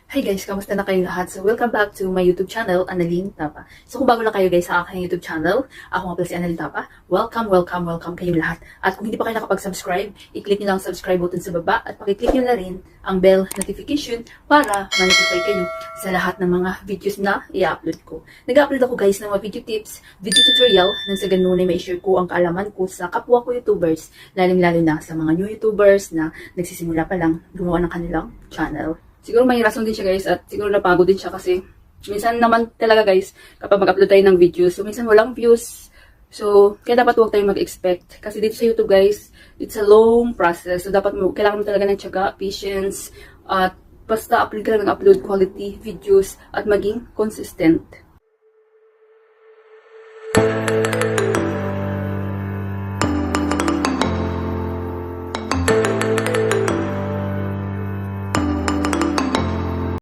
Hi guys, kamusta na kayo lahat? So welcome back to my YouTube channel, Annalyn Tapa. So kung bago lang kayo guys sa aking YouTube channel, ako nga pala si Annalyn Tapa. Welcome kayo lahat. At kung hindi pa kayo nakapag-subscribe, i-click nyo lang ang subscribe button sa baba at pakiclick nyo na rin ang bell notification para ma-notify kayo sa lahat ng mga videos na i-upload ko. Nag-upload ako guys ng mga video tips, video tutorial nang sa ganun ay ma-share ko ang kaalaman ko sa kapwa ko YouTubers, lalong-lalo na sa mga new YouTubers na nagsisimula pa lang gumawa ng kanilang channel. Siguro may rason din siya guys at siguro napagod din siya kasi minsan naman talaga guys kapag mag-upload tayo ng videos so minsan walang views. So kaya dapat huwag tayong mag-expect kasi dito sa YouTube guys it's a long process. So dapat kailangan mo talaga ng tiyaga, patience at basta upload ka lang ng upload quality videos at maging consistent.